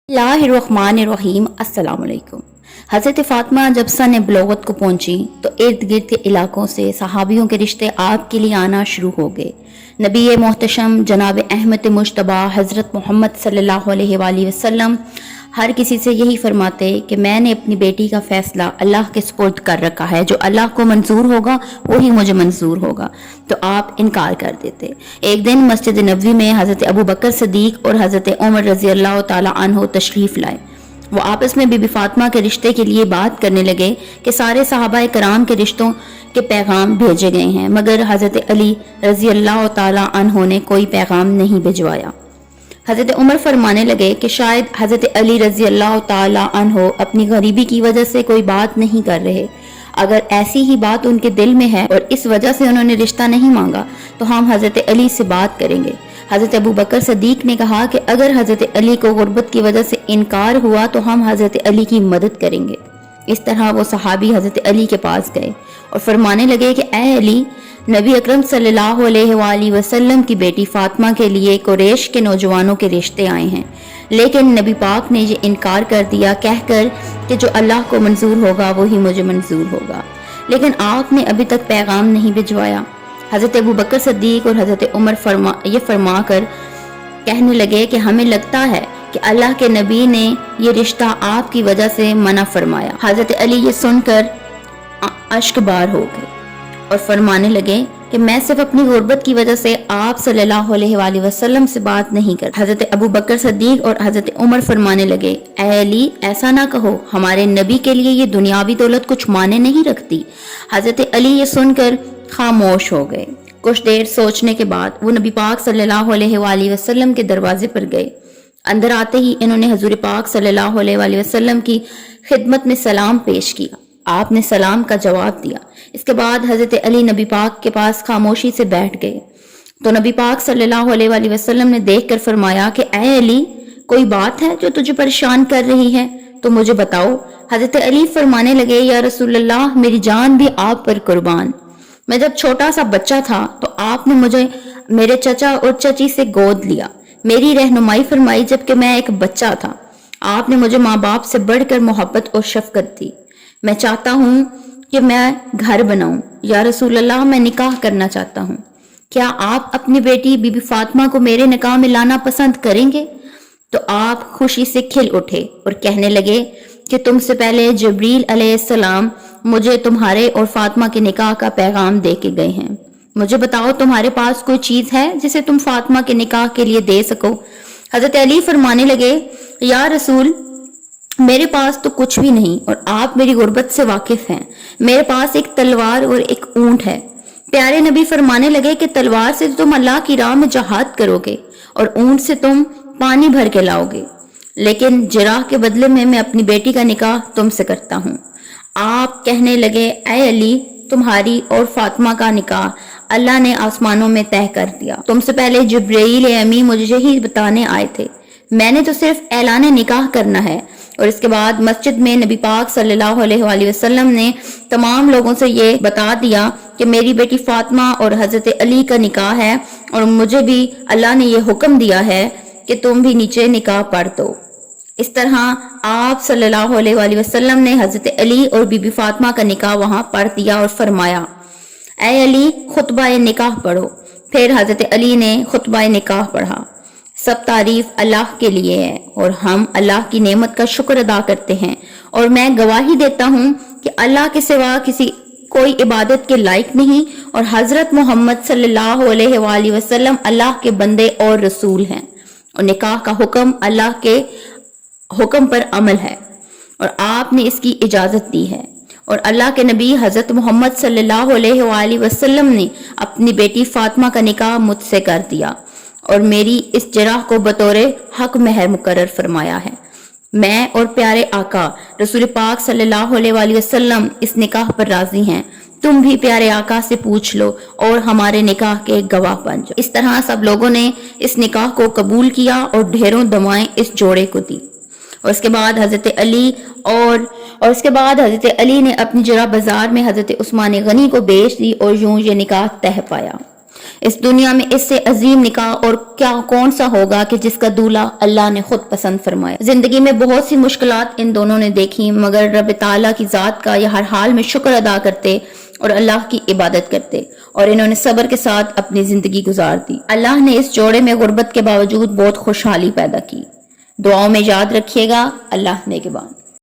बिस्मिल्लाहिर्रहमानिर्रहीम। अस्सलाम वालेकुम। हज़रत फ़ातिमा जब सन बलोगत को पहुंची तो इर्द गिर्द के इलाकों से सहाबियों के रिश्ते आपके लिए आना शुरू हो गए। नबी मोहतशम जनाब अहमद मुश्तबा हज़रत मोहम्मद सल्लल्लाहु अलैहि वसल्लम हर किसी से यही फरमाते कि मैंने अपनी बेटी का फ़ैसला अल्लाह के सुपुर्द कर रखा है, जो अल्लाह को मंजूर होगा वही मुझे मंजूर होगा। तो आप इनकार कर देते। एक दिन मस्जिद नबवी में हज़रत अबू बकर सदीक और हज़रत उमर रज़ी अल्लाह ताला अन्हो तशरीफ़ लाए। वो आपस में बीबी फातिमा के रिश्ते के लिए बात करने लगे कि सारे सहाबा कराम के रिश्तों के पैगाम भेजे गए हैं, मगर हज़रत अली रज़ी अल्लाह ताला अन्हो ने कोई पैगाम नहीं भिजवाया। हज़रत उमर फरमाने लगे कि शायद हज़रत अली रज़ी अल्लाह ताला अन्हो अपनी गरीबी की वजह से कोई बात नहीं कर रहे। अगर ऐसी ही बात उनके दिल में है और इस वजह से उन्होंने रिश्ता नहीं मांगा तो हम हज़रत अली से बात करेंगे। हज़रत अबू बकर सदीक ने कहा कि अगर हज़रत अली को गुर्बत की वजह से इनकार हुआ तो हम हज़रत अली की मदद करेंगे। इस तरह वो सहाबी हज़रत अली के पास गए और फरमाने लगे कि ऐ अली, नबी अकरम सल्लल्लाहु अलैहि वसल्लम की बेटी फातिमा के लिए कुरैश के नौजवानों के रिश्ते आए हैं, लेकिन नबी पाक ने ये इनकार कर दिया कहकर कि जो अल्लाह को मंजूर होगा वही मुझे मंजूर होगा। लेकिन आपने अभी तक पैगाम नहीं भिजवाया। हज़रत अबू बकर सद्दीक और हज़रत उमर फरमा कर कहने लगे कि हमें लगता है कि अल्लाह के नबी ने ये रिश्ता आपकी वजह से मना फरमाया। हज़रत अली ये सुनकर अश्कबार हो गए और फरमाने लगे कि मैं सिर्फ अपनी गुर्बत की वजह से आप सल्लल्लाहु अलैहि वसल्लम से बात नहीं कर। हज़रत अबू बकर सद्दीक और हज़रत उमर फरमाने लगे, ऐ अली, ऐसा ना कहो, हमारे नबी के लिए ये दुनियावी दौलत कुछ माने नहीं रखती। हज़रत अली ये सुनकर खामोश हो गए। कुछ देर सोचने के बाद वो नबी पाक सल्लल्लाहु अलैहि वसल्लम के दरवाजे पर गए। अंदर आते ही इन्होंने हजूर पाक सल्लल्लाहु अलैहि वसल्लम की खिदमत में सलाम पेश किया। आपने सलाम का जवाब दिया। इसके बाद हजरत अली नबी पाक के पास खामोशी से बैठ गए तो नबी पाक सल्लल्लाहु अलैहि वसल्लम ने देखकर फरमाया कि ऐ अली, कोई बात है जो तुझे परेशान कर रही है तो मुझे बताओ। हजरत अली फरमाने लगे, या रसूलल्लाह, मेरी जान भी आप पर कुर्बान। मैं जब छोटा सा बच्चा था तो आपने मुझे मेरे चचा और चची से गोद लिया, मेरी रहनुमाई फरमाई जबकि मैं एक बच्चा था। आपने मुझे माँ बाप से बढ़कर मोहब्बत और शफकत दी। मैं चाहता हूँ कि मैं घर बनाऊं। या रसूल अल्लाह, मैं निकाह करना चाहता हूँ। क्या आप अपनी बेटी बीबी फातिमा को मेरे निकाह में लाना पसंद करेंगे? तो आप खुशी से खिल उठे और कहने लगे कि तुमसे पहले जबरील अलैहिस्सलाम मुझे तुम्हारे और फातिमा के निकाह का पैगाम दे के गए हैं। मुझे बताओ, तुम्हारे पास कोई चीज है जिसे तुम फातिमा के निकाह के लिए दे सको? हजरत अली फरमाने लगे, या रसूल, मेरे पास तो कुछ भी नहीं और आप मेरी गुर्बत से वाकिफ हैं। मेरे पास एक तलवार और एक ऊंट है। प्यारे नबी फरमाने लगे कि तलवार से तुम अल्लाह की राह में जहाद करोगे और ऊंट से तुम पानी भर के लाओगे, लेकिन जिराह के बदले में मैं अपनी बेटी का निकाह तुमसे करता हूँ। आप कहने लगे, ऐ अली, तुम्हारी और फातिमा का निकाह अल्लाह ने आसमानों में तय कर दिया। तुमसे पहले जिब्रील अमी मुझे यही बताने आए थे। मैंने तो सिर्फ ऐलान निकाह करना है। और इसके बाद मस्जिद में नबी पाक सल्लल्लाहु अलैहि वसल्लम ने तमाम लोगों से ये बता दिया कि मेरी बेटी फातिमा और हजरत अली का निकाह है और मुझे भी अल्लाह ने ये हुक्म दिया है कि तुम भी नीचे निकाह पढ़ दो। इस तरह आप सल्लल्लाहु अलैहि वसल्लम ने हजरत अली और बीबी फातिमा का निकाह वहां पढ़ दिया और फरमाया, ऐ अली, खुतबा निकाह पढ़ो। फिर हजरत अली ने खुतबा निकाह पढ़ा। सब तारीफ अल्लाह के लिए है और हम अल्लाह की नेमत का शुक्र अदा करते हैं और मैं गवाही देता हूँ कि अल्लाह के सिवा कोई इबादत के लायक नहीं और हजरत मोहम्मद सल्लल्लाहु अलैहि वसल्लम अल्लाह के बंदे और रसूल हैं और निकाह का हुक्म अल्लाह के हुक्म पर अमल है और आपने इसकी इजाजत दी है। और अल्लाह के नबी हजरत मोहम्मद सल्लल्लाहु अलैहि वसल्लम ने अपनी बेटी फातिमा का निकाह मुझसे कर दिया और मेरी इस जराह को बतौर हक महर मुकर्रर फरमाया है। मैं और प्यारे आका रसूल पाक सल्लल्लाहु अलैहि वसल्लम इस निकाह पर राजी हैं। तुम भी प्यारे आका से पूछ लो और हमारे निकाह के गवाह बन जाओ। इस तरह सब लोगों ने इस निकाह को कबूल किया और ढेरों दुआएं इस जोड़े को दी। और इसके बाद हजरत अली ने अपनी जरा बाजार में हजरत उस्मान गनी को बेच दी और यूं ये निकाह तह पाया। اس دنیا میں اس سے عظیم نکاح اور کیا کون سا ہوگا کہ جس کا دولہا اللہ نے خود پسند فرمایا۔ زندگی میں بہت سی مشکلات ان دونوں نے دیکھی، مگر رب تعالیٰ کی ذات کا یہ ہر حال میں شکر ادا کرتے اور اللہ کی عبادت کرتے، اور انہوں نے صبر کے ساتھ اپنی زندگی گزار دی۔ اللہ نے اس جوڑے میں غربت کے باوجود بہت خوشحالی پیدا کی۔ دعاؤں میں یاد رکھیے گا۔ اللہ نگہبان۔